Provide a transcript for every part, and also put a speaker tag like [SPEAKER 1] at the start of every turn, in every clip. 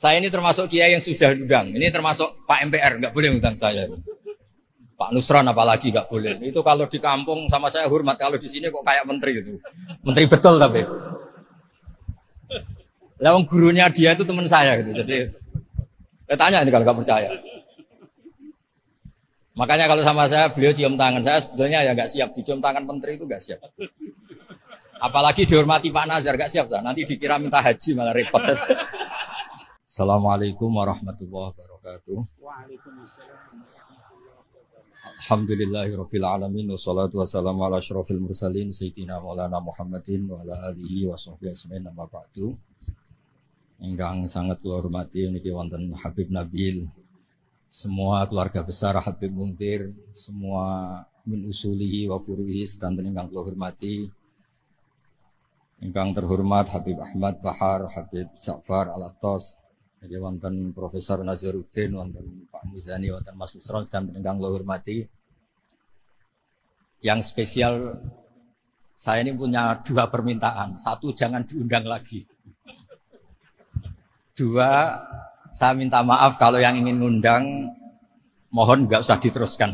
[SPEAKER 1] Saya ini termasuk kiai yang sudah diundang. Ini termasuk Pak MPR, nggak boleh undang saya. Pak Nusron apalagi nggak boleh. Itu kalau di kampung sama saya hormat, kalau di sini kok kayak menteri itu. Menteri betul tapi. Lawang gurunya dia itu teman saya gitu. Jadi saya tanya ini kalau nggak percaya. Makanya kalau sama saya beliau cium tangan, saya sebetulnya ya nggak siap dicium tangan menteri itu nggak siap. Apalagi dihormati Pak Nazar nggak siap, nanti dikira minta haji malah repot. Assalamualaikum warahmatullahi wabarakatuh. Alhamdulillahirabbil alamin wassalatu wassalamu ala asyrofil mursalin sayyidina maulana Muhammadin wa ala alihi wa sahbihi ajmain amma ba'du. Ingkang sangat kula hormati niki wonten Habib Nabil, semua keluarga besar Habib Muntir, semua min usulihi wa furuhi sedanten ingkang kula hormati. Ingkang terhormat Habib Ahmad Bahar, Habib Ja'far Al-Attas, jadi wonten Profesor Nazaruddin, wonten Pak Muzani, wonten Mas Nusron sedanten ingkang kula hormati. Yang spesial saya ini punya dua permintaan. Satu, jangan diundang lagi. Dua, saya minta maaf kalau yang ingin ngundang, mohon nggak usah diteruskan.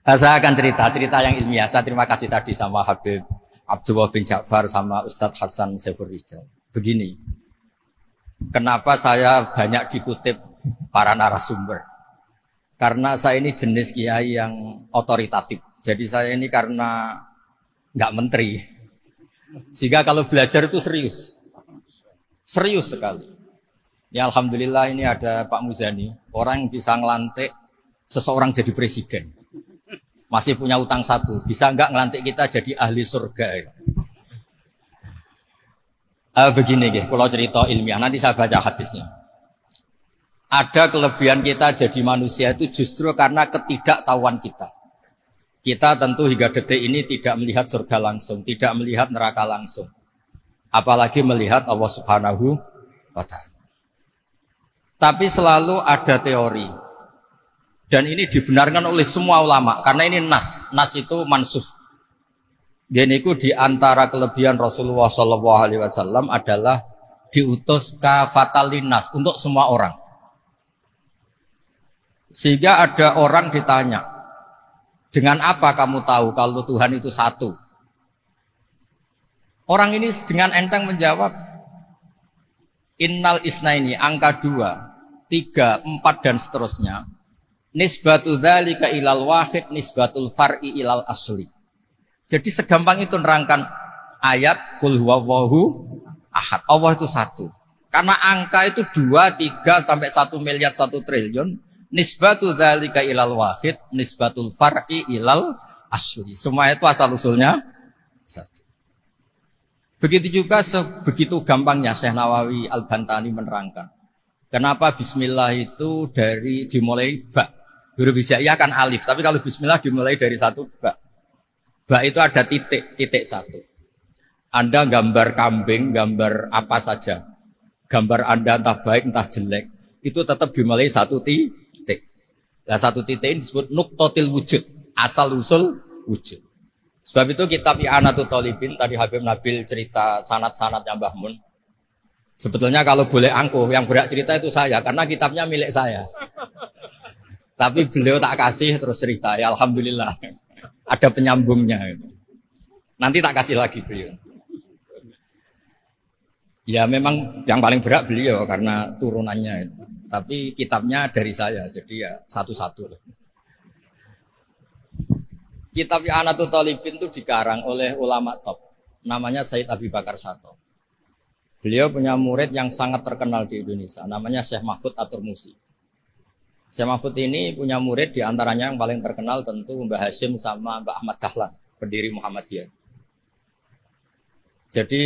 [SPEAKER 1] Nah, saya akan cerita yang ilmiah. Saya terima kasih tadi sama Habib Abdullah bin Ja'far sama Ustadz Hasan Saifur Rijal. Begini, kenapa saya banyak dikutip para narasumber? Karena saya ini jenis kiai yang otoritatif. Jadi saya ini karena nggak menteri, sehingga kalau belajar itu serius sekali. Ya alhamdulillah ini ada Pak Muzani, orang yang bisa ngelantik seseorang jadi presiden. Masih punya utang satu, bisa nggak ngelantik kita jadi ahli surga? Begini, kalau cerita ilmiah, nanti saya baca hadisnya. Ada kelebihan kita jadi manusia itu justru karena ketidaktahuan kita. Kita tentu hingga detik ini tidak melihat surga langsung, tidak melihat neraka langsung. Apalagi melihat Allah Subhanahu wa ta'ala. Tapi selalu ada teori. Dan ini dibenarkan oleh semua ulama. Karena ini nas. Nas itu mansuh. Dan itu diantara kelebihan Rasulullah SAW adalah diutus kafatan linnas untuk semua orang. Sehingga ada orang ditanya, dengan apa kamu tahu kalau Tuhan itu satu? Orang ini dengan enteng menjawab, innal isnaini, angka 2, 3, 4 dan seterusnya. Nisbatu dzalika ilal wahid, nisbatul far'i ilal asli. Jadi segampang itu nerangkan ayat qul huwallahu ahad. Allah itu satu. Karena angka itu 2, 3 sampai 1 miliar 1 triliun. Nisbatu dzalika ilal wahid, nisbatul far'i ilal asli. Semua itu asal usulnya satu. Begitu juga begitu gampangnya Syekh Nawawi Al-Bantani menerangkan. Kenapa bismillah itu dimulai ba. Huruf hijaiyah kan alif, tapi kalau bismillah dimulai dari satu ba. Ba itu ada titik satu. Anda gambar kambing, gambar apa saja. Gambar Anda entah baik entah jelek, itu tetap dimulai satu titik. Nah, satu titik ini disebut nuqtatil wujud, asal usul wujud. Sebab itu kitab I'anatul Thalibin, tadi Habib Nabil cerita sanad-sanadnya Mbah Mun. Sebetulnya kalau boleh angkuh, yang berhak cerita itu saya, karena kitabnya milik saya. Tapi beliau tak kasih terus cerita, ya alhamdulillah. Ada penyambungnya. Nanti tak kasih lagi beliau. Ya memang yang paling berat beliau karena turunannya itu. Tapi kitabnya dari saya, jadi ya satu-satu. Kitab I'anatul Thalibin itu dikarang oleh ulama top, namanya Said Abi Bakar Sato. Beliau punya murid yang sangat terkenal di Indonesia, namanya Syekh Mahfud At-Turmusi. Syekh Mahfud ini punya murid diantaranya yang paling terkenal tentu Mbah Hashim sama Mbah Ahmad Dahlan, pendiri Muhammadiyah. Jadi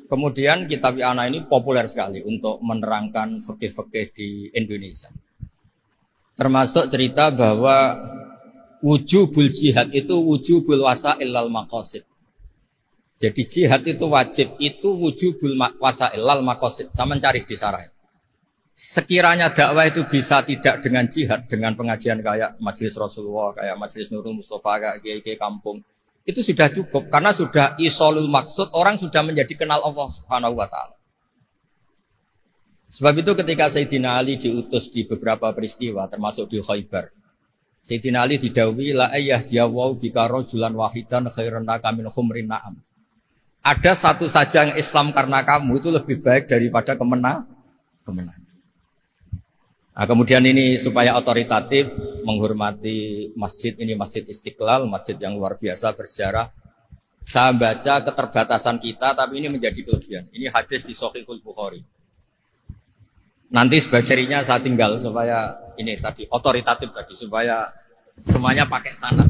[SPEAKER 1] kemudian kitab I'anah ini populer sekali untuk menerangkan fikih-fikih di Indonesia. Termasuk cerita bahwa wujubul jihad itu wujubul wasa'il lal maqasid. Jadi jihad itu wajib, itu wujubul wasa'il lal maqasid. Saya mencari di sarah. Sekiranya dakwah itu bisa tidak dengan jihad, dengan pengajian kayak Majelis Rasulullah, kayak Majelis Nurul Mustafa, kayak kiai-kiai kampung, itu sudah cukup karena sudah isolul maksud, orang sudah menjadi kenal Allah Subhanahu wa taala. Sebab itu ketika Sayyidina Ali diutus di beberapa peristiwa termasuk di Khaybar, Sayyidina Ali didhawuhi la ayyahdiyawu bika rajulan wahidan khairan laka min humrin na'am. Ada satu saja yang Islam karena kamu itu lebih baik daripada kemenangan. Nah, kemudian ini supaya otoritatif menghormati masjid ini, Masjid Istiqlal, masjid yang luar biasa bersejarah. Saya baca keterbatasan kita, tapi ini menjadi kelebihan. Ini hadis di Shahihul Bukhari. Nanti sebagai cirinya saya tinggal supaya ini tadi otoritatif tadi supaya semuanya pakai sanad.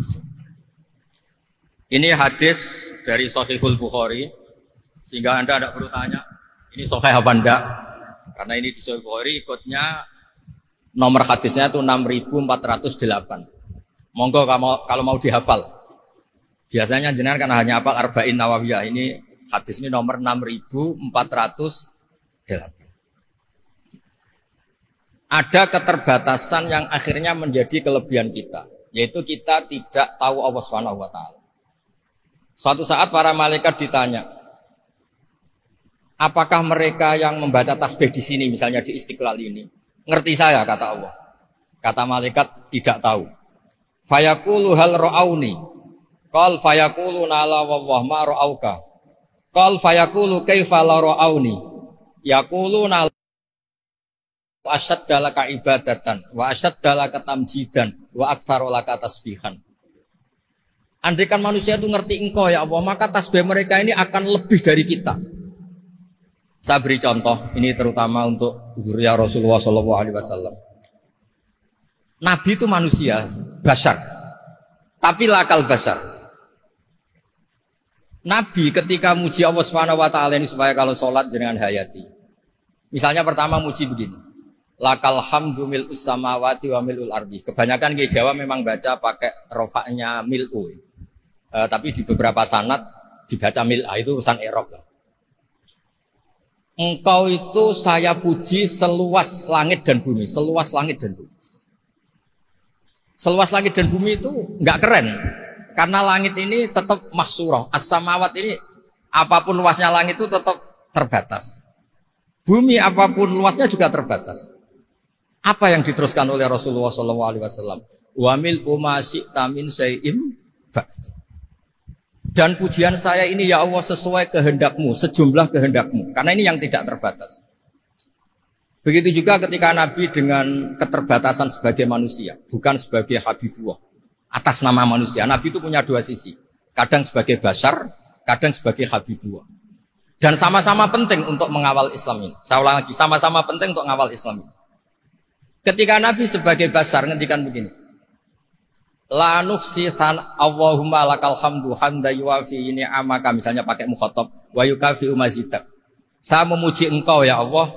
[SPEAKER 1] Ini hadis dari Shahihul Bukhari sehingga Anda tidak perlu tanya ini sahih apa enggak karena ini di Shahihul Bukhari ikutnya nomor hadisnya itu 6408. Monggo kalau mau dihafal. Biasanya jenengan kan hanya hafal Arba'in Nawawiyah. Ini hadis ini nomor 6408. Ada keterbatasan yang akhirnya menjadi kelebihan kita, yaitu kita tidak tahu Allah Subhanahu wa taala. Suatu saat para malaikat ditanya, apakah mereka yang membaca tasbih di sini, misalnya di Istiqlal ini, ngerti saya, kata Allah. Kata malaikat, tidak tahu. Fayaqulu hal ra'auni. Qal fayaqulu nala wallah ma ra'auka. Qal fayaqulu kaifa la ra'auni. Yaqulu nala wa asyadda laka ibadatan wa asyadda laka tamjidan wa aktsara laka tasbihan. Andaikan manusia itu ngerti engkau ya Allah, maka tasbih mereka ini akan lebih dari kita. Saya beri contoh, ini terutama untuk zuriya Rasulullah SAW. Nabi itu manusia, bashar, tapi lakal bashar. Nabi ketika muji Allah Subhanahu wa taala ini supaya kalau sholat jangan hayati. Misalnya pertama muji begini. Lakal hamdu mil'us samawati wa mil'ul ardi. Kebanyakan di Jawa memang baca pakai rofaknya mil'u. Tapi di beberapa sanad dibaca mil'a, itu urusan i'rab lah. Engkau itu saya puji seluas langit dan bumi, seluas langit dan bumi. Seluas langit dan bumi itu enggak keren. Karena langit ini tetap mahsurah. As-samawat ini apapun luasnya langit itu tetap terbatas. Bumi apapun luasnya juga terbatas. Apa yang diteruskan oleh Rasulullah SAW? Wa mil'u ma syi'ta min syai'im ba'd. Dan pujian saya ini ya Allah sesuai kehendakmu, sejumlah kehendakmu. Karena ini yang tidak terbatas. Begitu juga ketika Nabi dengan keterbatasan sebagai manusia, bukan sebagai Habibullah, atas nama manusia. Nabi itu punya dua sisi. Kadang sebagai bashar, kadang sebagai Habibullah. Dan sama-sama penting untuk mengawal Islam ini. Saya ulang lagi, sama-sama penting untuk mengawal Islam ini. Ketika Nabi sebagai bashar ngendikan begini. La nufsi Allahumma lakal hamdu hamda yuwafi ni'amaka, misalnya pakai mukhatab wa yukafi umazidak. Saya memuji engkau ya Allah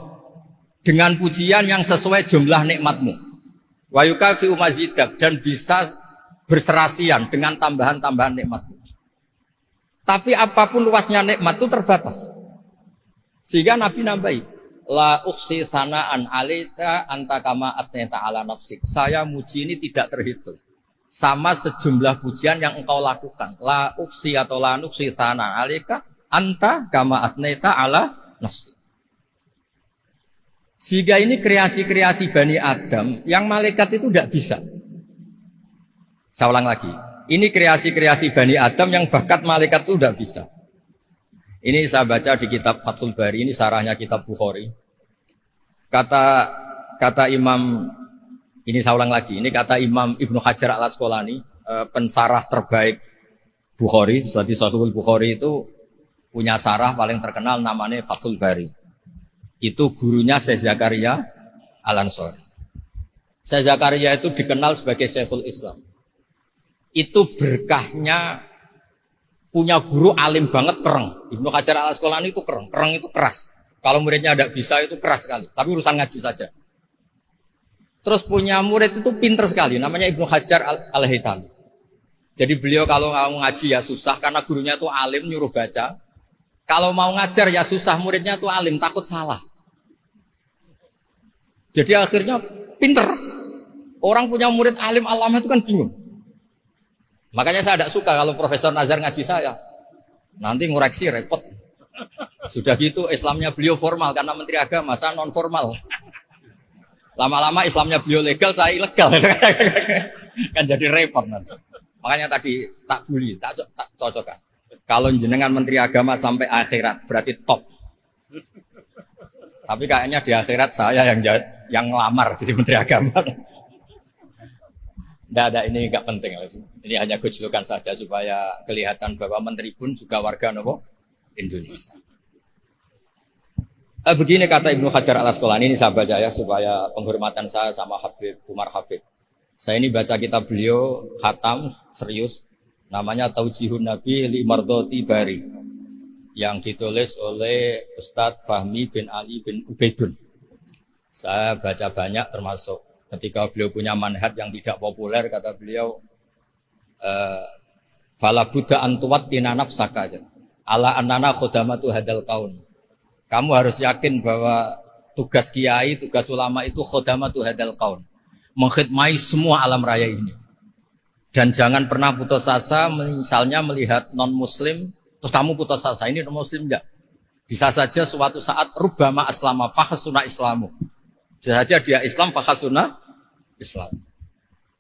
[SPEAKER 1] dengan pujian yang sesuai jumlah nikmatmu. Wa yukafi umazidak, dan bisa berserasian dengan tambahan-tambahan nikmatmu. Tapi apapun luasnya nikmat itu terbatas. Sehingga Nabi nambahi, la ukhsi thana'an alaika anta kama atneta ala nafsik. Saya muji ini tidak terhitung. Sama sejumlah pujian yang engkau lakukan. La ukhsi atau la nukhsi thana'an alaika anta kama atneta ala nafsik. Sehingga ini kreasi-kreasi Bani Adam yang malaikat itu tidak bisa. Saya ulang lagi. Ini kreasi-kreasi Bani Adam yang bakat malaikat itu tidak bisa. Ini saya baca di kitab Fathul Bari, ini sarahnya kitab Bukhari. Kata Imam, ini saya ulang lagi, ini kata Imam Ibnu Hajar al-Asqalani, pensarah terbaik Bukhari. Jadi Sahihul Bukhari itu punya sarah paling terkenal namanya Fathul Bari. Itu gurunya Syekh Zakaria Al-Ansari. Syekh Zakaria itu dikenal sebagai Syekhul Islam. Itu berkahnya punya guru alim banget, kereng. Ibnu Hajar al-Asqalani itu kereng itu keras. Kalau muridnya tidak bisa itu keras sekali, tapi urusan ngaji saja. Terus punya murid itu pinter sekali, namanya Ibnu Hajar al-Haytami. Jadi beliau kalau mau ngaji ya susah, karena gurunya itu alim, nyuruh baca. Kalau mau ngajar ya susah, muridnya itu alim, takut salah. Jadi akhirnya pinter. Orang punya murid alim alama itu kan bingung. Makanya saya tidak suka kalau Profesor Nazar ngaji saya. Nanti ngoreksi repot. Sudah gitu Islamnya beliau formal karena Menteri Agama, saya non formal. Lama-lama Islamnya beliau legal, saya ilegal. Kan jadi repot nanti. Makanya tadi tak bully, tak cocokkan. Kalau jenengan Menteri Agama sampai akhirat berarti top. Tapi kayaknya di akhirat saya yang ngelamar jadi Menteri Agama. Tidak ada, ini nggak penting. Ini hanya gojlokan saja supaya kelihatan bahwa Menteri pun juga warga nopo Indonesia. Begini kata Ibnu Hajar Al Asqalani, ini saya baca ya supaya penghormatan saya sama Habib Umar Habib. Saya ini baca kitab beliau khatam serius, namanya Taujihun Nabi li Mardoti Bari, yang ditulis oleh Ustadz Fahmi bin Ali bin Ubaidun. Saya baca banyak, termasuk ketika beliau punya manhaj yang tidak populer, kata beliau, fala buddha antuwattina nafsaka ala annana khodamatu hadal kaun. Kamu harus yakin bahwa tugas kiai, tugas ulama itu khodamatu hadal kaun, mengkhidmati semua alam raya ini. Dan jangan pernah putus asa, misalnya melihat non muslim terus kamu putus asa, ini non muslim enggak. Bisa saja suatu saat rubbama aslama fakhasuna islamu. Bisa saja dia Islam fakhasuna Islam.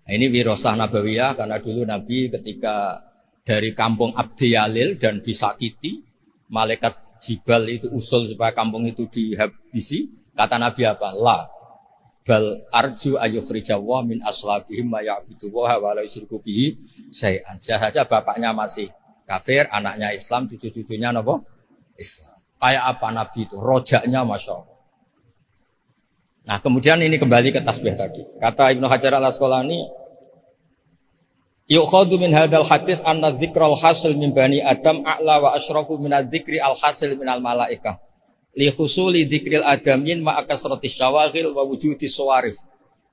[SPEAKER 1] Nah, ini wirasah nabawiyah, karena dulu Nabi ketika dari kampung Abdi Yalil dan disakiti, malaikat Jibal itu usul supaya kampung itu dihabisi. Kata Nabi apa? La bal arju ayukhrijawah min aslabihim ma ya'buduwaha wa la yusyriku bihi syai'an. Saja bapaknya masih kafir, anaknya Islam, cucu-cucunya napa? Islam. Kayak apa Nabi itu? Rojaknya Masya Allah. Nah kemudian ini kembali ke tasbih tadi. Kata Ibnu Hajar Al Asqalani, yukhadu min hadal hadis anna dzikral hasil min bani Adam a'la wa asyrafu min adzikri al hasil min al malaikah. Li husuli dzikril adamin ma akasrati syawaghil wa wujudi sawarif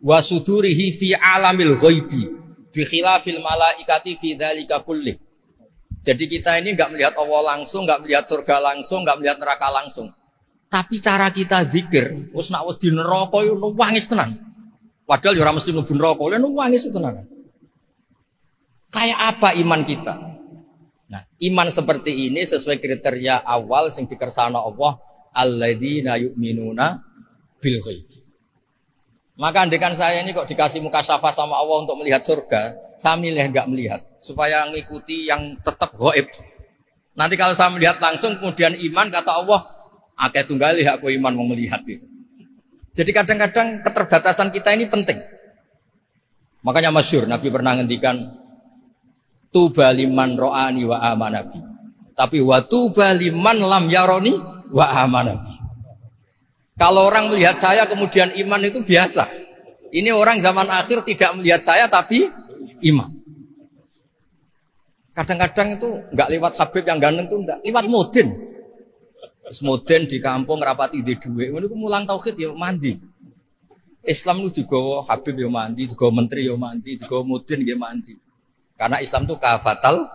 [SPEAKER 1] wa sudurihi fi alamil ghaibi bi khilafil malaikati fi dzalika kullih. Jadi kita ini enggak melihat Allah langsung, enggak melihat surga langsung, enggak melihat neraka langsung. Tapi cara kita zikir, wis nak wis di neraka yo nangis tenan. Padahal yo ora mesti mlebu neraka, lha nangis tenan. Kayak apa iman kita? Nah, iman seperti ini sesuai kriteria awal sing dikersakno Allah, alladzina yu'minuna bil ghaib. Maka andekan saya ini kok dikasih mukasyafah sama Allah untuk melihat surga, saya milih enggak melihat supaya ngikuti yang tetap ghaib. Nanti kalau saya melihat langsung kemudian iman, kata Allah, akeh tunggalih aku iman mau melihat itu. Jadi kadang-kadang keterbatasan kita ini penting. Makanya masyhur Nabi pernah ngendikan tuba liman ro'ani wa amanabi. Tapi wa tuba liman lam yaroni wa amanabi. Kalau orang melihat saya kemudian iman itu biasa. Ini orang zaman akhir tidak melihat saya tapi iman. Kadang-kadang itu enggak lewat Habib yang ganteng itu enggak, lewat Mudin. Mudin di kampung rapati di duit, ini mulang tauhid ya mandi. Islam itu digawa Habib ya mandi, digawa menteri ya mandi, digawa Mudin ya mandi. Karena Islam itu kafatal,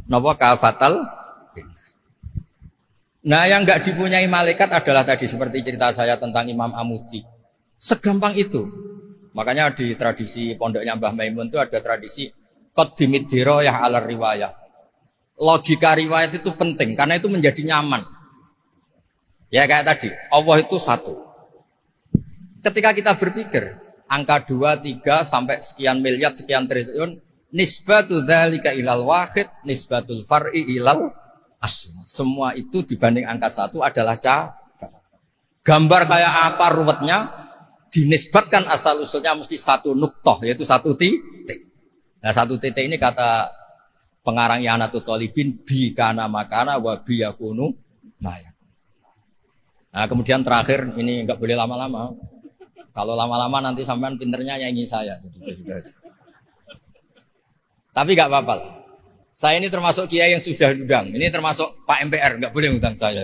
[SPEAKER 1] napa kafatal. Nah yang enggak dipunyai malaikat adalah tadi seperti cerita saya tentang Imam Amudi. Segampang itu. Makanya di tradisi pondoknya Mbah Maimun itu ada tradisi qaddimid dirayah ala riwayah. Logika riwayat itu penting karena itu menjadi nyaman. Ya kayak tadi, Allah itu satu. Ketika kita berpikir angka 2, 3 sampai sekian miliar, sekian triliun, nisbatu dzalika ilal wahid, nisbatul far'i ilal asl. Semua itu dibanding angka 1 adalah cabang. Gambar kayak apa ruwetnya, dinisbatkan asal usulnya mesti satu nuktoh, yaitu satu titik. Nah satu titik ini kata pengarang Ihanatul Thalibin, bi kana makana wa bi yakunu maya. Nah kemudian terakhir ini enggak boleh lama-lama. Kalau lama-lama nanti sampean pinternya nyanyi saya. Tapi enggak apa-apa lah. Saya ini termasuk kiai yang sudah diundang. Ini termasuk Pak MPR, enggak boleh undang saya.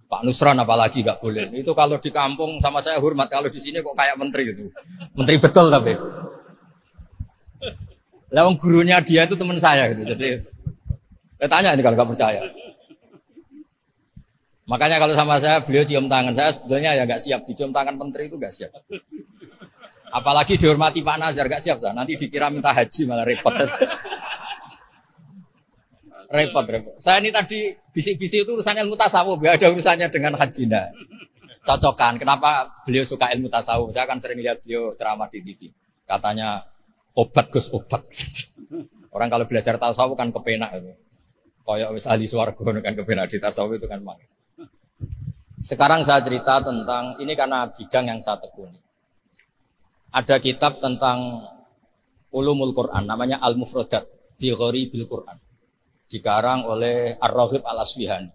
[SPEAKER 1] Pak Nusran apalagi enggak boleh. Itu kalau di kampung sama saya hormat, kalau di sini kok kayak menteri gitu. Menteri betul tapi. Lah gurunya dia itu teman saya gitu. Jadi tanya ini kalau enggak percaya. Makanya kalau sama saya beliau cium tangan, saya sebetulnya ya nggak siap dicium tangan menteri itu nggak siap. Apalagi dihormati Pak Nazar nggak siap, nanti dikira minta haji malah repot. Repot. Saya ini tadi bisik-bisik itu urusannya ilmu tasawuf, gak ada urusannya dengan haji. Nah, cocokan. Kenapa beliau suka ilmu tasawuf? Saya kan sering lihat beliau ceramah di TV. Katanya obat Gus obat. Orang kalau belajar tasawuf kan kepenak itu. Kayak wis ahli swarga kan kepenak di tasawuf itu kan mang. Sekarang saya cerita tentang ini karena bidang yang saya tekuni. Ada kitab tentang ulumul Quran namanya Al-Mufradat fi Gharibil Quran. Dikarang oleh Ar-Raghib Al-Asfihani.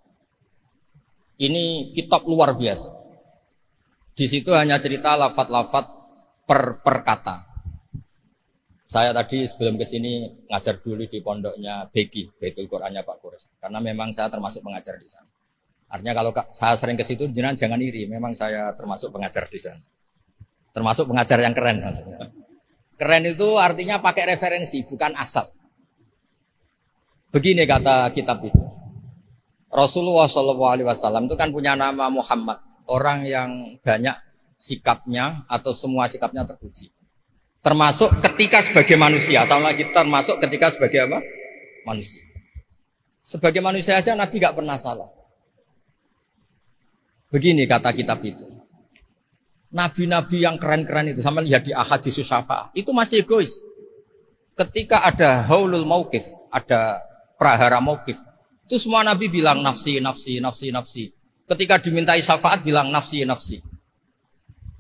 [SPEAKER 1] Ini kitab luar biasa. Di situ hanya cerita lafaz-lafaz per kata. Saya tadi sebelum ke sini ngajar dulu di pondoknya Beki, Baitul Qurannya Pak Kures. Karena memang saya termasuk pengajar di sana. Artinya kalau saya sering ke situ jangan iri, memang saya termasuk pengajar di sana. Termasuk pengajar yang keren maksudnya. Keren itu artinya pakai referensi, bukan asal. Begini kata kitab itu. Rasulullah SAW itu kan punya nama Muhammad. Orang yang banyak sikapnya atau semua sikapnya terpuji. Termasuk ketika sebagai manusia. Sama lagi termasuk ketika sebagai apa? Manusia. Sebagai manusia aja Nabi gak pernah salah. Begini kata kitab itu. Nabi-nabi yang keren-keren itu. Sama lihat di Ahaditsus Syafa'ah. Itu masih egois. Ketika ada haulul mauqif. Ada prahara mauqif. Itu semua Nabi bilang nafsi, nafsi, nafsi, nafsi. Ketika dimintai syafaat bilang nafsi, nafsi.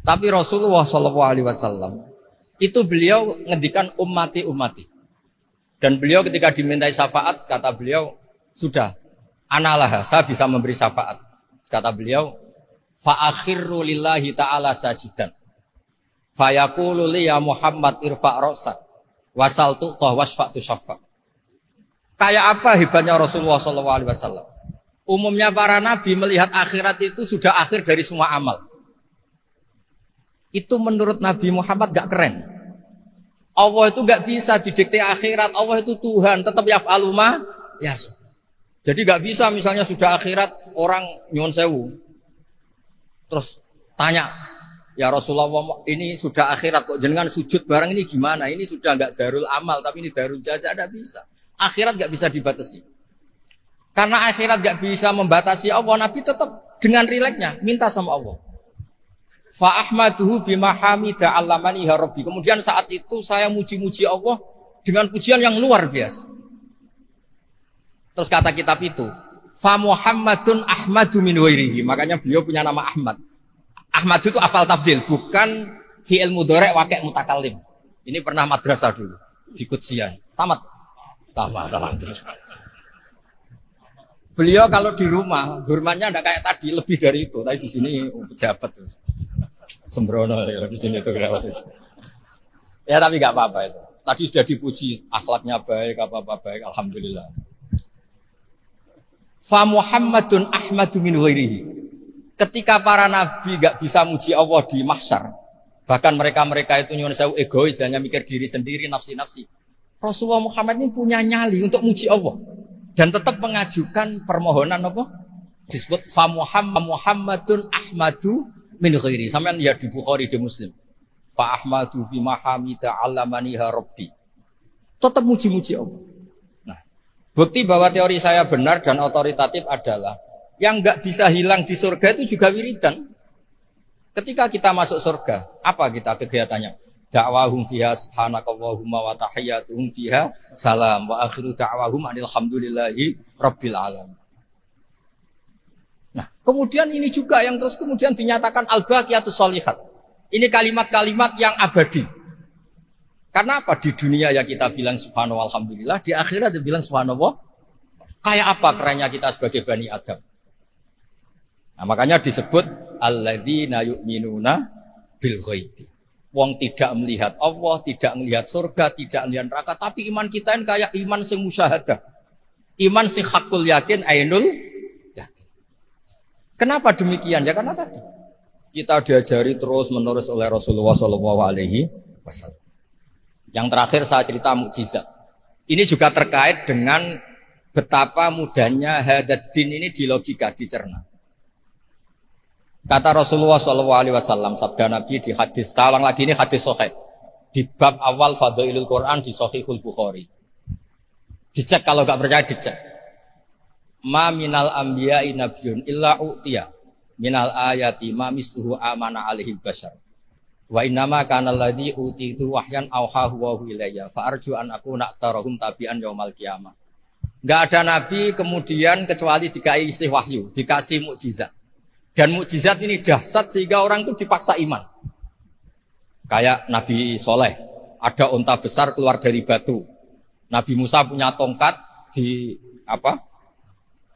[SPEAKER 1] Tapi Rasulullah SAW itu beliau ngendikan ummati, ummati. Dan beliau ketika dimintai syafaat kata beliau sudah analah, saya bisa memberi syafaat. Kata beliau fa akhirru lillahi ta'ala sajidan. Fa yaqulu li ya Muhammad irfa' ra'sak wasaltu wasfa'tu syafa'. Kayak apa hebatnya Rasulullah SAW? Umumnya para nabi melihat akhirat itu sudah akhir dari semua amal. Itu menurut Nabi Muhammad gak keren. Allah itu gak bisa didikte akhirat. Allah itu Tuhan, tetap yaf'alu ma yas. Jadi gak bisa misalnya sudah akhirat orang nyuwun sewu. Terus tanya, ya Rasulullah ini sudah akhirat kok jenengan sujud barang ini gimana? Ini sudah gak darul amal tapi ini darul jaza, gak bisa. Akhirat gak bisa dibatasi. Karena akhirat gak bisa membatasi Allah, Nabi tetap dengan rileksnya minta sama Allah. Fa ahmaduhu bima hamida 'allamani ya Rabbi. Kemudian saat itu saya muji-muji Allah dengan pujian yang luar biasa. Terus kata kitab itu, fa Muhammadun ahmadu min ghairihi. Makanya beliau punya nama Ahmad. Ahmad itu afal tafdil, bukan fi'il mudhari' waqi' mutakallim. Ini pernah madrasah dulu di Qudsiyah. Tamat terus. Beliau kalau di rumah hormatnya enggak kayak tadi, lebih dari itu. Tapi di sini pejabat tuh. Sembrono ya di sini tuh kelewat itu. Ya tapi enggak apa-apa itu. Tadi sudah dipuji, akhlaknya baik, apa-apa baik, alhamdulillah. Fa Muhammadun ahmadu min ghairihi. Ketika para nabi enggak bisa muji Allah di mahsyar, bahkan mereka-mereka itu nyuwun sewu egois, hanya mikir diri sendiri, nafsi-nafsi. Rasulullah Muhammad ini punya nyali untuk muji Allah dan tetap mengajukan permohonan apa? Disebut fa Muhammadun ahmadu min ghairi. Sampeyan lihat di Bukhari di Muslim. Fa ahmadu fi mahamida 'allamani rabbi. Tetap muji-muji Allah. Nah, bukti bahwa teori saya benar dan otoritatif adalah yang enggak bisa hilang di surga itu juga wiridan. Ketika kita masuk surga, apa kita kegiatannya? Da'wahum fiha subhanakallahumma wa tahiyyatuhum fiha salam wa akhiru da'wahum alhamdulillahi rabbil alamin. Nah, kemudian ini juga yang terus kemudian dinyatakan al-baqiyatus sholihat. Ini kalimat-kalimat yang abadi. Karena apa? Di dunia ya kita bilang subhanallah alhamdulillah, di akhirat dia bilang subhanallah. Kayak apa kerennya kita sebagai Bani Adam? Nah, makanya disebut alladzina yu'minuna bil ghaibi. Wong tidak melihat Allah, tidak melihat surga, tidak melihat neraka, tapi iman kita ini kayak iman sing musyahadah. Iman sing hakul yakin, ainul yakin. Kenapa demikian? Ya karena tadi kita diajari terus menerus oleh Rasulullah SAW. Yang terakhir saya cerita mukjizat. Ini juga terkait dengan betapa mudahnya hadad din ini di logika, dicerna. Kata Rasulullah SAW, sabda Nabi di hadis, salang lagi ini hadis sahih di bab awal Fadailul Quran di Sahihul Bukhari. Dicek kalau nggak percaya dicek. ma minal anbiya'i nabiyyun illa utiya minal ayati ma misluhu amana alaihi bashar. Wa innama kana alladzi utitu wahyan auhahu wa ilayya fa arju an akuna aktsarahum tabi'an yaumal qiyamah. Enggak ada nabi kemudian kecuali dikasih wahyu, dikasih mukjizat. Dan mukjizat ini dahsyat sehingga orang itu dipaksa iman. Kayak Nabi Soleh, ada unta besar keluar dari batu. Nabi Musa punya tongkat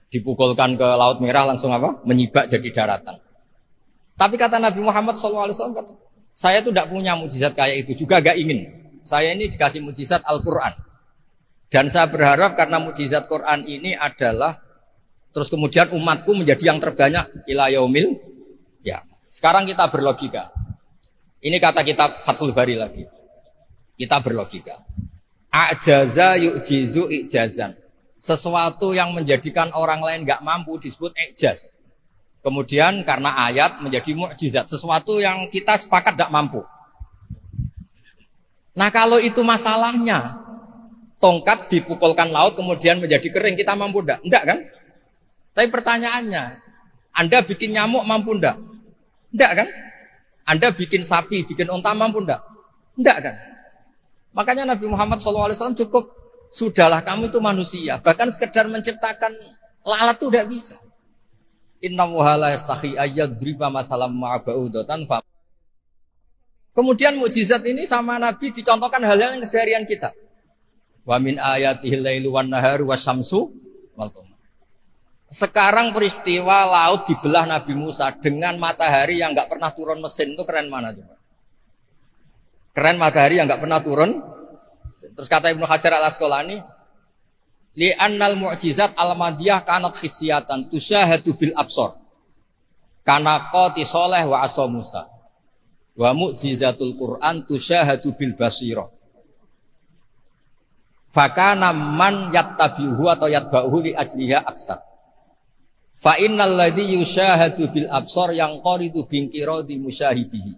[SPEAKER 1] dipukulkan ke Laut Merah langsung menyibak jadi daratan. Tapi kata Nabi Muhammad SAW, saya itu tidak punya mukjizat kayak itu, juga gak ingin. Saya ini dikasih mukjizat Al-Quran. Dan saya berharap karena mukjizat Quran ini adalah terus kemudian umatku menjadi yang terbanyak ila yaumil ya. Sekarang kita berlogika. Ini kata kitab Fathul Bari lagi. Kita berlogika. A'jaza yu'jizu i'jazan. Sesuatu yang menjadikan orang lain gak mampu disebut i'jaz. Kemudian karena ayat menjadi mukjizat, sesuatu yang kita sepakat tidak mampu. Nah kalau itu masalahnya, tongkat dipukulkan laut kemudian menjadi kering, kita mampu enggak? Enggak kan? Tapi pertanyaannya, Anda bikin nyamuk mampu enggak? Enggak kan? Anda bikin sapi, bikin unta mampu enggak? Enggak kan? Makanya Nabi Muhammad SAW cukup, sudahlah kamu itu manusia, bahkan sekedar menciptakan lalat itu enggak bisa. Inna wuhala yastahi ayyadriba masalam ma'aba'udatan. Kemudian mukjizat ini sama Nabi dicontohkan hal-hal yang keseharian kita. Wa min ayatihil lailu wan naharu wasyamsu wal qamar. Sekarang peristiwa laut dibelah Nabi Musa dengan matahari yang enggak pernah turun mesin, itu keren mana coba? Keren matahari yang enggak pernah turun. Terus kata Ibnu Hajar Al-Asqalani, li'annal mu'jizat al-madiyah kanat khisyatan tusyahadu bil absor kana qati soleh wa asa Musa wa mu'jizatul Qur'an tusyahadu bil basirah fakana man yattabi'uhu atau yatba'uhu li ajliha aksar fa innal ladzi yusyahadu bil absor yang qaridu binqiradi musyahidihi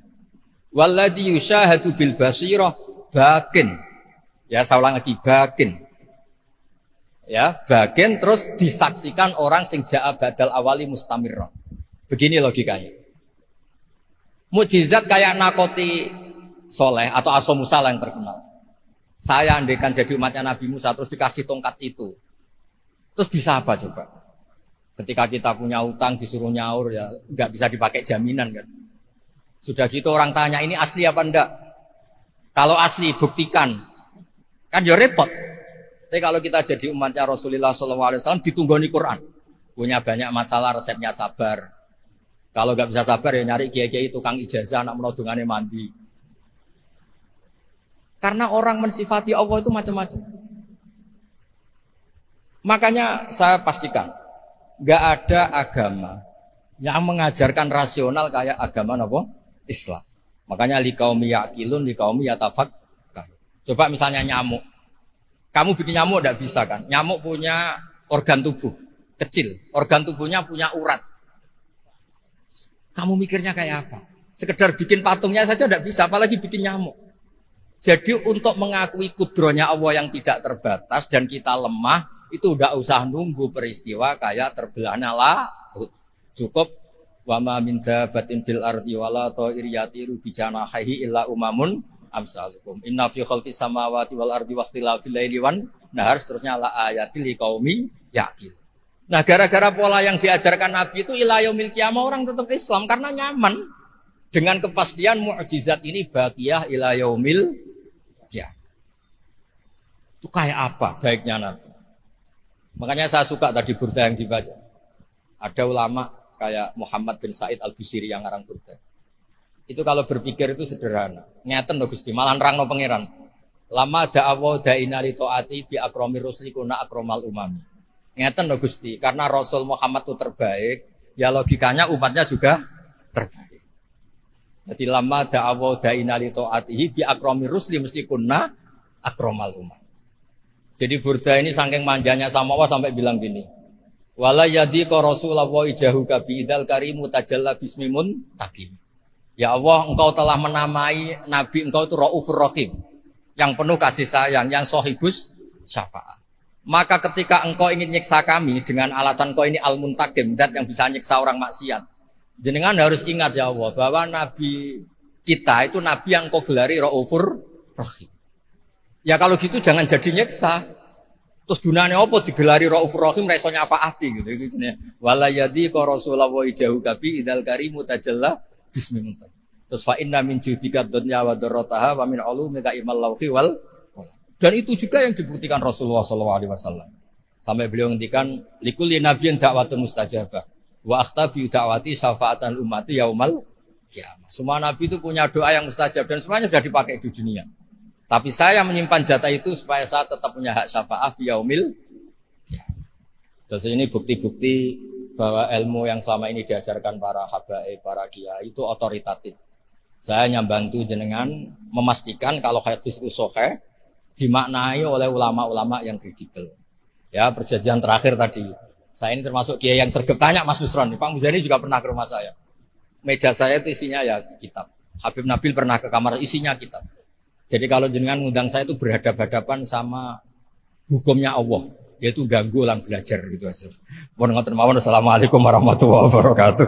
[SPEAKER 1] wal ladzi yusyahadu bil basirah bakin. Ya saya ulang lagi, bakin. Ya, bagian terus disaksikan orang sing ja'a badal awali mustamirron. Begini logikanya. Mukjizat kayak nakoti Soleh atau Asa Musa yang terkenal. Saya andaikan jadi umatnya Nabi Musa terus dikasih tongkat itu. Terus bisa apa coba? Ketika kita punya utang disuruh nyaur ya nggak bisa dipakai jaminan kan. Sudah gitu orang tanya ini asli apa enggak? Kalau asli buktikan. Kan ya repot. Tapi kalau kita jadi umatnya Rasulullah SAW ditunggoni Quran, punya banyak masalah resepnya sabar. Kalau nggak bisa sabar ya nyari kiai-kiai tukang ijazah anak menodongannya mandi. Karena orang mensifati Allah itu macam-macam. Makanya saya pastikan nggak ada agama yang mengajarkan rasional kayak agama apa? Islam. Makanya liqaumi yaqilun liqaumi yatafakkar. Coba misalnya nyamuk. Kamu bikin nyamuk tidak bisa kan? Nyamuk punya organ tubuh kecil, organ tubuhnya punya urat. Kamu mikirnya kayak apa? Sekedar bikin patungnya saja tidak bisa, apalagi bikin nyamuk. Jadi untuk mengakui kudrohnya Allah yang tidak terbatas dan kita lemah, itu tidak usah nunggu peristiwa kayak terbelahnya laut. Cukup wa ma min dabatin fil ardi wala ta'ir yatiru bi janahihi illa umamun amsalukum inna fi khalqis samawati wal ardi waqtilafil laili wan nahar seterusnya la ayatil liqaumi yaqil. Nah, gara-gara pola yang diajarkan Nabi itu ila yaumil qiyamah orang tetap Islam karena nyaman dengan kepastian mukjizat ini baqiyah ila yaumil qiyamah. Itu kayak apa baiknya Nabi? Makanya saya suka tadi burda yang dibaca. Ada ulama kayak Muhammad bin Said Al-Busiri yang ngarang burda. Itu kalau berpikir itu sederhana. Ngeten lho Gusti, malah nerangno pangeran. Lama da'awa da'ina li ta'ati bi akramir rusli kuna akramal umami. Ngeten lho Gusti, karena Rasul Muhammad itu terbaik, ya logikanya umatnya juga terbaik. Jadi lama da'awa da'ina li ta'atihi bi akramir rusli mesti kuna akramal umami. Jadi burda ini saking manjanya sama Allah sampai bilang gini. Wala yadiqa Rasulullah ijahuka bi idal karimu tajalla bismimun takim. Ya Allah, engkau telah menamai Nabi engkau itu Raufur Rahim, yang penuh kasih sayang, yang sohibus syafaat. Maka ketika engkau ingin nyiksa kami dengan alasan kau ini al-muntakim, dat yang bisa nyiksa orang maksiat, jenengan harus ingat ya Allah bahwa Nabi kita itu Nabi yang kau gelari Raufur Rahim. Ya kalau gitu jangan jadi nyiksa. Terus gunanya apa digelari Raufur Rahim reso nyafaati gitu. Itu jenis walayadi ka Rasulullah jahu kabi idal karimu tajalla bismillah. Terus fa inna min judika dunya wa darrataha wa min ulumika ilmal lawhi wal qalam. Dan itu juga yang dibuktikan Rasulullah SAW. Sampai beliau ngendikan likulli nabiyyin da'watun mustajabah wa akhtabi da'wati syafaatan ummati yaumal qiyamah. Semua nabi itu punya doa yang mustajab dan semuanya sudah dipakai di dunia. Tapi saya menyimpan jatah itu supaya saya tetap punya hak syafaat fi yaumil qiyamah. Terus ini bukti-bukti bahwa ilmu yang selama ini diajarkan para habaib, para kiai itu otoritatif. Saya hanya bantu jenengan memastikan kalau hadis itu sahih dimaknai oleh ulama-ulama yang kredibel. Ya, perjanjian terakhir tadi. Saya ini termasuk kiai yang sergap tanya Mas Nusron. Pak Muzani juga pernah ke rumah saya. Meja saya itu isinya ya kitab. Habib Nabil pernah ke kamar isinya kitab. Jadi kalau jenengan ngundang saya itu berhadapan-hadapan sama hukumnya Allah, yaitu ganggu orang belajar gitu aja. Assalamualaikum warahmatullahi wabarakatuh.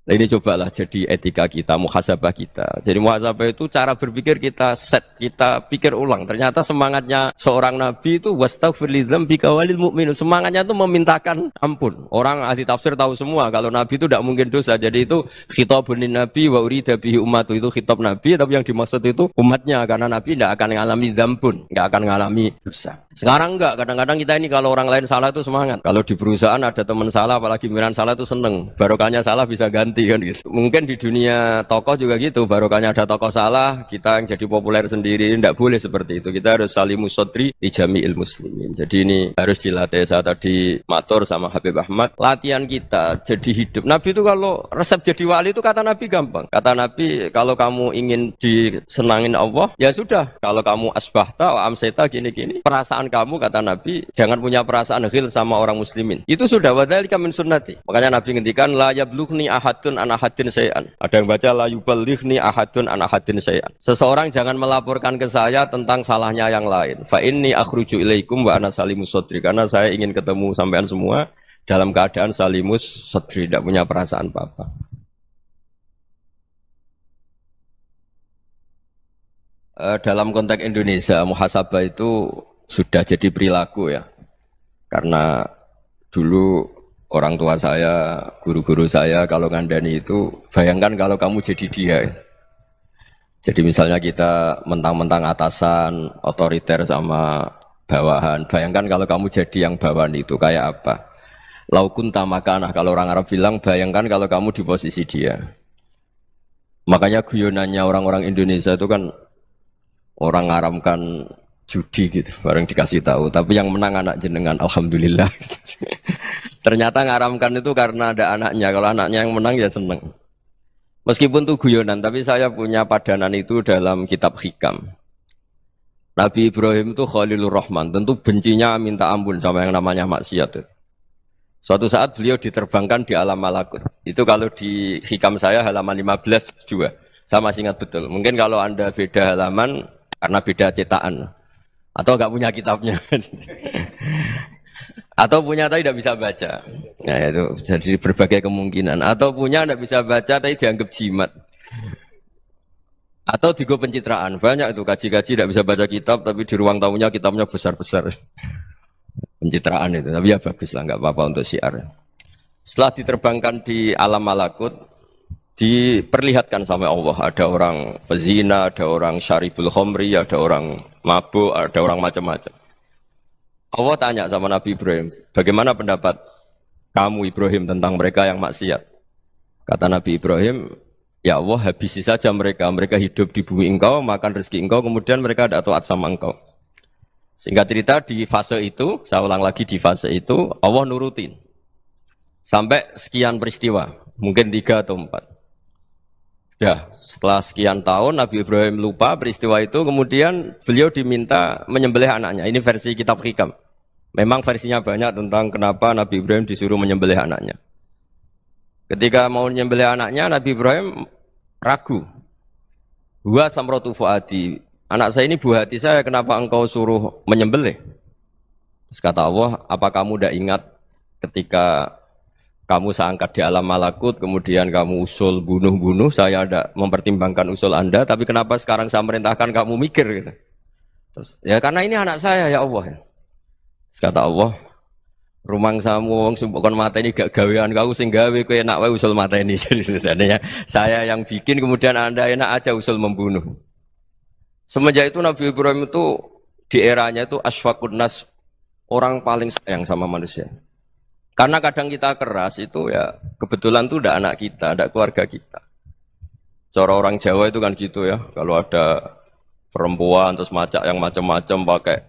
[SPEAKER 2] Nah ini cobalah jadi etika kita, muhasabah kita. Jadi muhasabah itu cara berpikir kita set, kita pikir ulang. Ternyata semangatnya seorang nabi itu wastaghfir lidzambika walil mu'minun. Semangatnya itu memintakan ampun. Orang ahli tafsir tahu semua kalau nabi itu tidak mungkin dosa. Jadi itu khitabun nabi wa urida bihi ummatu, itu khitab nabi, tapi yang dimaksud itu umatnya, karena nabi tidak akan mengalami dzambun, tidak akan mengalami dosa. Sekarang enggak, kadang-kadang kita ini kalau orang lain salah itu semangat. Kalau di perusahaan ada teman salah, apalagi pimpinan salah itu seneng. Barokahnya salah bisa ganti kan gitu. Mungkin di dunia tokoh juga gitu, barokahnya ada tokoh salah, kita yang jadi populer sendiri, tidak boleh seperti itu. Kita harus salimus sodri di jami'il muslimin. Jadi ini harus dilatih. Saya tadi matur sama Habib Ahmad, latihan kita jadi hidup. Nabi itu kalau resep jadi wali itu kata Nabi gampang. Kata Nabi kalau kamu ingin disenangin Allah, ya sudah. Kalau kamu asbahta wa amseta gini-gini, perasaan kamu kata Nabi jangan punya perasaan ghil sama orang muslimin. Itu sudah wadzalika min sunnati. Makanya Nabi ngendikan la yablughni ahadun an ahadin syai'an. Ada yang baca la yuballighni ahadun an ahadin syai'an. Seseorang jangan melaporkan ke saya tentang salahnya yang lain. Fa inni akhruju ilaikum wa ana salimus sadri. Karena saya ingin ketemu sampean semua dalam keadaan salimus sadri, tidak punya perasaan apa-apa. Dalam konteks Indonesia, muhasabah itu sudah jadi perilaku ya. Karena dulu orang tua saya, guru-guru saya kalau ngandani itu, bayangkan kalau kamu jadi dia. Jadi misalnya kita mentang-mentang atasan, otoriter sama bawahan. Bayangkan kalau kamu jadi yang bawahan itu kayak apa? Laukun tamakanah, kalau orang Arab bilang, bayangkan kalau kamu di posisi dia. Makanya guyonannya orang-orang Indonesia itu kan orang ngaramkan judi gitu, bareng dikasih tahu. Tapi yang menang anak jenengan, alhamdulillah. Ternyata ngaramkan itu karena ada anaknya. Kalau anaknya yang menang ya seneng. Meskipun itu guyonan, tapi saya punya padanan itu dalam kitab Hikam. Nabi Ibrahim itu Khalilur Rahman, tentu bencinya minta ampun sama yang namanya maksiat. Suatu saat beliau diterbangkan di alam malakut. Itu kalau di Hikam saya halaman 15 juga. Saya masih ingat betul. Mungkin kalau Anda beda halaman karena beda cetakan. Atau enggak punya kitabnya. Atau punya tapi tidak bisa baca. Nah itu jadi berbagai kemungkinan. Atau punya tidak bisa baca tapi dianggap jimat. Atau digo pencitraan. Banyak itu kaji-kaji tidak bisa baca kitab tapi di ruang tamunya kitabnya besar-besar. Pencitraan itu. Tapi ya bagus lah, enggak apa-apa untuk syiar. Setelah diterbangkan di alam malakut, diperlihatkan sama Allah, ada orang pezina, ada orang syaribul khomri, ada orang mabuk, ada orang macam-macam. Allah tanya sama Nabi Ibrahim, bagaimana pendapat kamu Ibrahim tentang mereka yang maksiat? Kata Nabi Ibrahim, ya Allah habisi saja mereka, mereka hidup di bumi engkau, makan rezeki engkau, kemudian mereka tidak taat sama engkau. Singkat cerita di fase itu, saya ulang lagi di fase itu, Allah nurutin. Sampai sekian peristiwa, mungkin 3 atau 4. Setelah sekian tahun Nabi Ibrahim lupa peristiwa itu, kemudian beliau diminta menyembelih anaknya. Ini versi kitab Hikam. Memang versinya banyak tentang kenapa Nabi Ibrahim disuruh menyembelih anaknya. Ketika mau menyembelih anaknya, Nabi Ibrahim ragu. Wa samratu fuadi. Anak saya ini buah hati saya, kenapa engkau suruh menyembelih? Terus kata Allah, apa kamu tidak ingat ketika kamu saya angkat di alam malakut, kemudian kamu usul bunuh-bunuh, saya tidak mempertimbangkan usul Anda, tapi kenapa sekarang saya merintahkan kamu mikir gitu. Terus, ya karena ini anak saya ya Allah. Terus kata Allah, rumang samu wong sumpukon mata ini gak gawean kau sing gawe kowe enak wae usul mata ini. Jadi sebenarnya saya yang bikin kemudian Anda enak aja usul membunuh. Semenjak itu Nabi Ibrahim itu di eranya itu asfaqun nas, orang paling sayang sama manusia. Karena kadang kita keras itu ya kebetulan tuh udah anak kita, ada keluarga kita. Cara orang Jawa itu kan gitu ya, kalau ada perempuan terus macak yang macam-macam pakai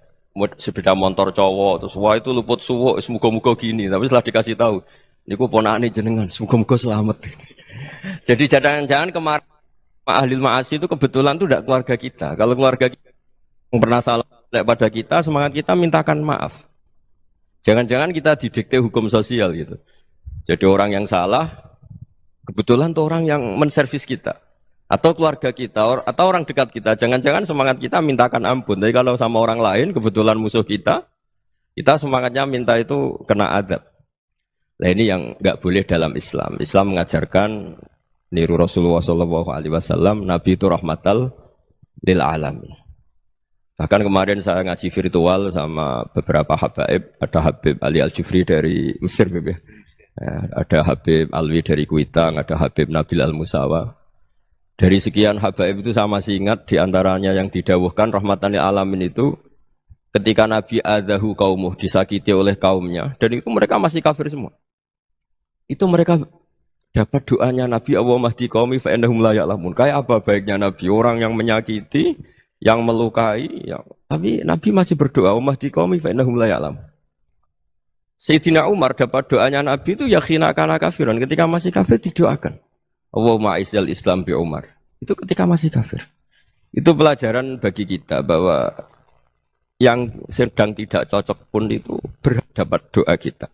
[SPEAKER 2] sepeda motor cowok terus wah itu luput suwuk semoga-moga gini, tapi setelah dikasih tahu niku ponakane jenengan semoga-moga selamat. Jadi jangan-jangan kemarin ahli ma'asi itu kebetulan tuh udah keluarga kita. Kalau keluarga kita yang pernah salah pada kita, semangat kita mintakan maaf. Jangan-jangan kita didikte hukum sosial gitu. Jadi orang yang salah, kebetulan tuh orang yang menservis kita. Atau keluarga kita, atau orang dekat kita. Jangan-jangan semangat kita mintakan ampun. Tapi kalau sama orang lain, kebetulan musuh kita semangatnya minta itu kena adab. Nah ini yang nggak boleh dalam Islam. Islam mengajarkan, niru Rasulullah SAW, Nabi itu rahmatal lil alamin. Bahkan kemarin saya ngaji virtual sama beberapa habaib, ada Habib Ali Al-Jufri dari Mesir, ya. Ada Habib Alwi dari Kuitang, ada Habib Nabil Al-Musawa. Dari sekian habaib itu saya masih ingat diantaranya yang didawuhkan rahmatan lil alamin itu ketika Nabi adahu kaumuh, disakiti oleh kaumnya, dan itu mereka masih kafir semua. Itu mereka dapat doanya Nabi Allah mahdi qaumi fa innahum la ya'lamun. Kayak apa baiknya Nabi, orang yang menyakiti, yang melukai, tapi Nabi masih berdoa mahdi qaumi fa innahum la ya'lamun. Sayyidina Umar dapat doanya Nabi itu yakhina kana kafiran, ketika masih kafir didoakan. Allahumma izzil Islam bi Umar. Itu ketika masih kafir. Itu pelajaran bagi kita bahwa yang sedang tidak cocok pun itu berdapat doa kita.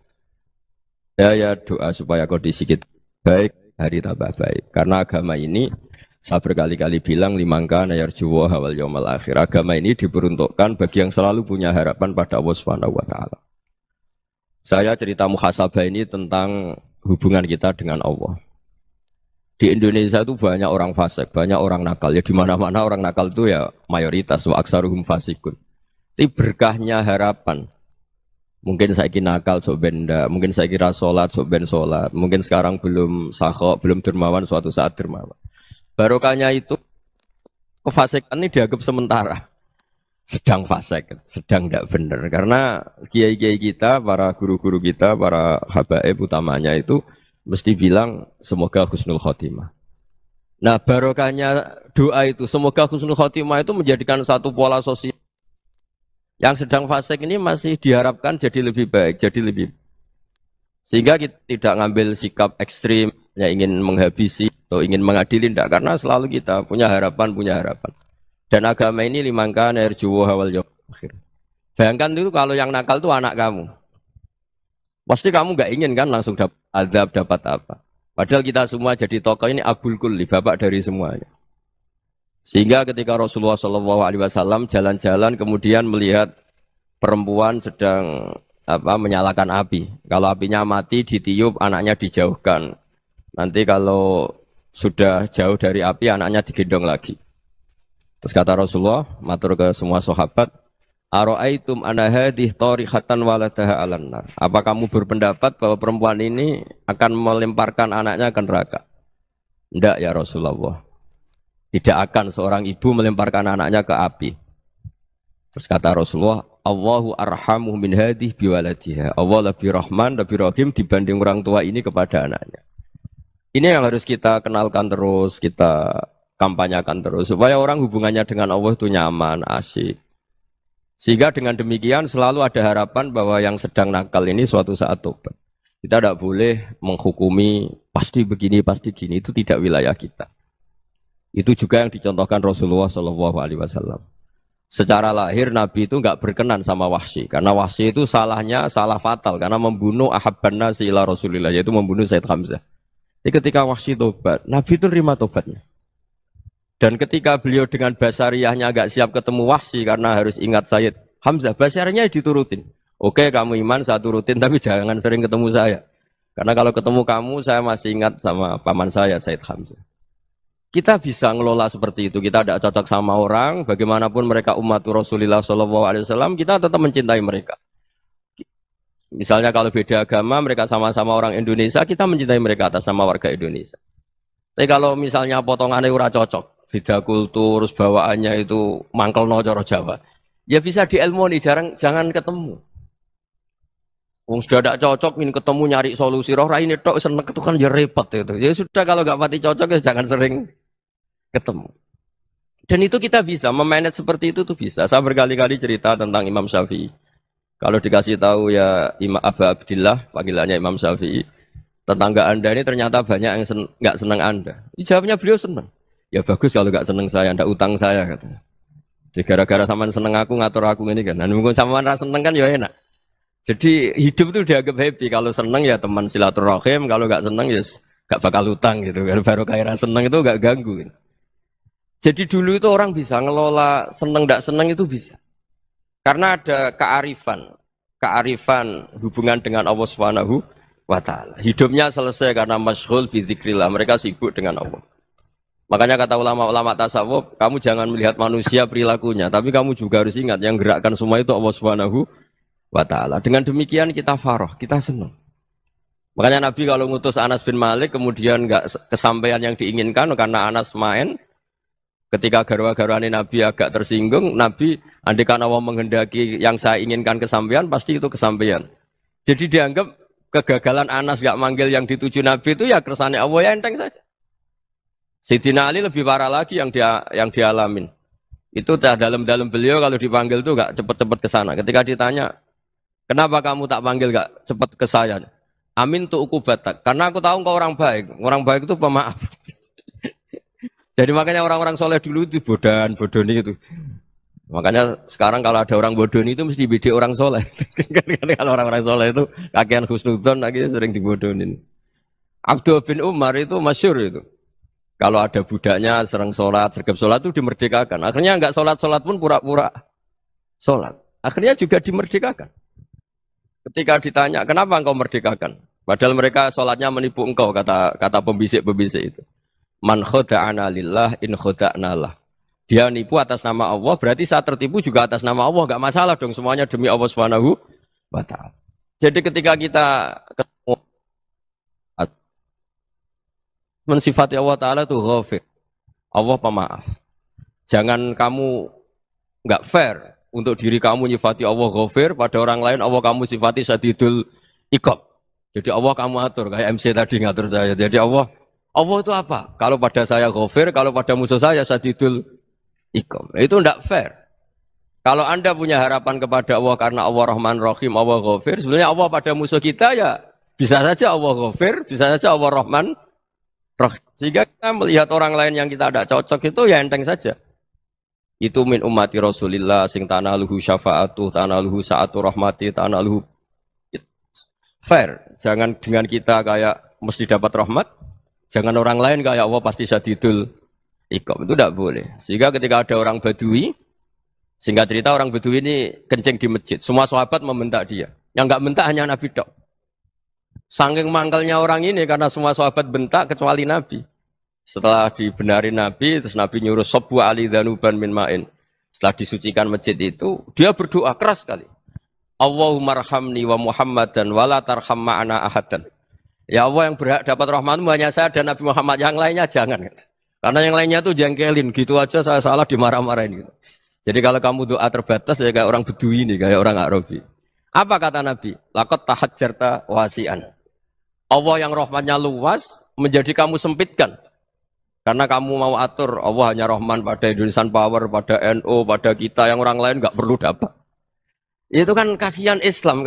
[SPEAKER 2] Ya doa supaya kondisi kita baik, hari tambah baik. Karena agama ini, saya berkali-kali bilang, limangka nayarjuwa hawal yawmal akhir. Agama ini diperuntukkan bagi yang selalu punya harapan pada Allah Subhanahu wa Ta'ala. Saya cerita muhasabah ini tentang hubungan kita dengan Allah. Di Indonesia itu banyak orang fasik, banyak orang nakal. Ya di mana-mana orang nakal itu ya mayoritas, wa aksaruhum fasikun. Tapi berkahnya harapan. Mungkin saya kira nakal sok benda, mungkin saya kira sholat sok ben sholat, mungkin sekarang belum sakhok, belum dermawan, suatu saat dermawan. Barokahnya itu kefasikan ini dianggap sementara, sedang fasik, sedang tidak benar. Karena kiai-kiai kita, para guru-guru kita, para habaib utamanya itu mesti bilang semoga husnul khotimah. Nah barokahnya doa itu, semoga husnul khotimah itu menjadikan satu pola sosial. Yang sedang fasik ini masih diharapkan jadi lebih baik, jadi lebih. Sehingga kita tidak ngambil sikap ekstrim, yang ingin menghabisi atau ingin mengadili, tidak. Karena selalu kita punya harapan. Dan agama ini limangka nerjuwo hawal yawmal akhir. Bayangkan itu kalau yang nakal itu anak kamu. Pasti kamu nggak ingin kan langsung dapat azab, dapat apa. Padahal kita semua jadi tokoh ini abul kulli, bapak dari semuanya. Sehingga ketika Rasulullah SAW jalan-jalan kemudian melihat perempuan sedang menyalakan api. Kalau apinya mati ditiup, anaknya dijauhkan. Nanti kalau sudah jauh dari api, anaknya digendong lagi. Terus kata Rasulullah, matur ke semua sahabat, Aro'aitum ana hadih tarihatan waladaha 'alan nar. Apa kamu berpendapat bahwa perempuan ini akan melemparkan anaknya ke neraka? Tidak ya Rasulullah. Tidak akan seorang ibu melemparkan anaknya ke api. Terus kata Rasulullah, Allahu arhamu min hadih biwaladiha. Allah lebih rahman, lebih rahim dibanding orang tua ini kepada anaknya. Ini yang harus kita kenalkan terus, kita kampanyakan terus. Supaya orang hubungannya dengan Allah itu nyaman, asik. Sehingga dengan demikian selalu ada harapan bahwa yang sedang nakal ini suatu saat tobat. Kita tidak boleh menghukumi pasti begini, pasti gini. Itu tidak wilayah kita. Itu juga yang dicontohkan Rasulullah SAW. Secara lahir Nabi itu nggak berkenan sama Wahsy, karena Wahsy itu salahnya salah fatal karena membunuh ahabban nasi ila Rasulillah, yaitu membunuh Sayyid Hamzah. Jadi ketika Wahsy tobat, Nabi itu nerima tobatnya. Dan ketika beliau dengan basariyahnya agak siap ketemu Wahsy karena harus ingat Sayyid Hamzah, basariyahnya diturutin. Oke, kamu iman, saya turutin, tapi jangan sering ketemu saya. Karena kalau ketemu kamu, saya masih ingat sama paman saya, Said Hamzah. Kita bisa ngelola seperti itu. Kita tidak cocok sama orang, bagaimanapun mereka umat Rasulullah SAW, kita tetap mencintai mereka. Misalnya kalau beda agama, mereka sama-sama orang Indonesia, kita mencintai mereka atas nama warga Indonesia. Tapi kalau misalnya potongannya ora cocok, beda kultur, bawaannya itu mangkel no coro Jawa, ya bisa diilmoni, jangan ketemu. Wong sudah tidak cocok, ingin ketemu nyari solusi. Roh ini tok seneng itu kan ya repot itu. Ya sudah kalau nggak mati cocok ya jangan sering ketemu. Dan itu kita bisa memanage seperti itu tuh bisa. Saya berkali-kali cerita tentang Imam Syafi'i. Kalau dikasih tahu ya Imam Abu Abdillah, panggilannya Imam Syafi'i, tetangga Anda ini ternyata banyak yang nggak senang Anda. Jawabnya beliau senang. Ya bagus kalau nggak senang saya, Anda utang saya katanya. Jadi gara-gara sampean seneng aku ngatur aku ini kan. Dan mungkin sampean rasa seneng kan ya enak. Jadi hidup itu dianggap happy. Kalau seneng ya teman silaturahim, kalau nggak seneng ya nggak bakal utang gitu. Baru kayak seneng itu nggak ganggu. Gitu. Jadi dulu itu orang bisa ngelola seneng nggak seneng itu bisa. Karena ada kearifan hubungan dengan Allah Subhanahu wa Ta'ala. Hidupnya selesai karena masyghul bi dzikrillah. Mereka sibuk dengan Allah. Makanya kata ulama-ulama tasawuf, kamu jangan melihat manusia perilakunya, tapi kamu juga harus ingat yang gerakkan semua itu Allah Subhanahu wa Ta'ala. Dengan demikian kita farah, kita senang. Makanya Nabi kalau ngutus Anas bin Malik kemudian nggak kesampaian yang diinginkan karena Anas main. Ketika garwa-garwani Nabi agak tersinggung, Nabi andaikan Allah menghendaki yang saya inginkan kesampaian, pasti itu kesampaian. Jadi dianggap kegagalan Anas gak manggil yang dituju Nabi itu ya kersane Allah ya enteng saja. Sayyidina Ali lebih parah lagi yang dialamin. Itu dalam beliau kalau dipanggil tuh gak cepet-cepet ke sana. Ketika ditanya, kenapa kamu tak panggil gak cepet ke saya? Amin tuh ukubatak. Karena aku tahu kau orang baik. Orang baik itu pemaaf. Jadi makanya orang-orang soleh dulu itu bodoni itu. Makanya sekarang kalau ada orang bodoni itu mesti beda orang soleh. Kalau orang-orang soleh itu kakean husnudzon lagi sering dibodonin. Abdul bin Umar itu masyhur itu. Kalau ada budaknya sering sholat, sergap sholat itu dimerdekakan. Akhirnya enggak sholat pun pura-pura sholat. Akhirnya juga dimerdekakan. Ketika ditanya, kenapa engkau merdekakan? Padahal mereka sholatnya menipu engkau, kata pembisik-pembisik itu. Man khoda'ana lillah in khoda'na lah. Dia nipu atas nama Allah, berarti saat tertipu juga atas nama Allah. Enggak masalah dong, semuanya demi Allah Subhanahu wa Ta'ala. Jadi ketika kita ketemu mensifati Allah Ta'ala itu ghafir. Allah pemaaf. Jangan kamu enggak fair untuk diri kamu nyifati Allah ghafir, pada orang lain Allah kamu sifati syadidul iqab. Jadi Allah kamu atur, kayak MC tadi ngatur saya. Jadi Allah itu apa? Kalau pada saya ghafir, kalau pada musuh saya syadidul iqam. Itu tidak fair. Kalau Anda punya harapan kepada Allah karena Allah Rahman Rahim, Allah ghafir, sebenarnya Allah pada musuh kita ya bisa saja Allah ghafir, bisa saja Allah Rahman Rahim. Sehingga kita melihat orang lain yang kita tidak cocok itu ya enteng saja. Itu min ummati Rasulillah sing tanaluhu syafa'atu, tanaluhu sa'atu rahmati, tanaluhu fair. Jangan dengan kita kayak mesti dapat rahmat. Jangan orang lain kayak Allah pasti syadidul iqam. Itu tidak boleh. Sehingga ketika ada orang Badui, singkat cerita orang Badui ini kencing di masjid. Semua sahabat membentak dia. Yang enggak bentak hanya Nabi tok. Saking mangkalnya orang ini karena semua sahabat bentak kecuali Nabi. Setelah dibenarin Nabi, terus Nabi nyuruh Sobbu ali dhanuban min ma'in. Setelah disucikan masjid itu, dia berdoa keras sekali. Allahumma arhamni wa Muhammadan wa la tarham ma'ana ahadan. Ya Allah yang berhak dapat rahmatmu hanya saya dan Nabi Muhammad, yang lainnya jangan. Karena yang lainnya tuh jengkelin, gitu aja saya salah dimarah-marahin. Gitu. Jadi kalau kamu doa terbatas ya kayak orang Bedui ini, kayak orang Arabi. Apa kata Nabi? Laqad tahajjarta wasi'an. Allah yang rahmatnya luas menjadi kamu sempitkan. Karena kamu mau atur Allah hanya Rahman pada Indonesian Power, pada NU, pada kita yang orang lain nggak perlu dapat. Itu kan kasihan Islam.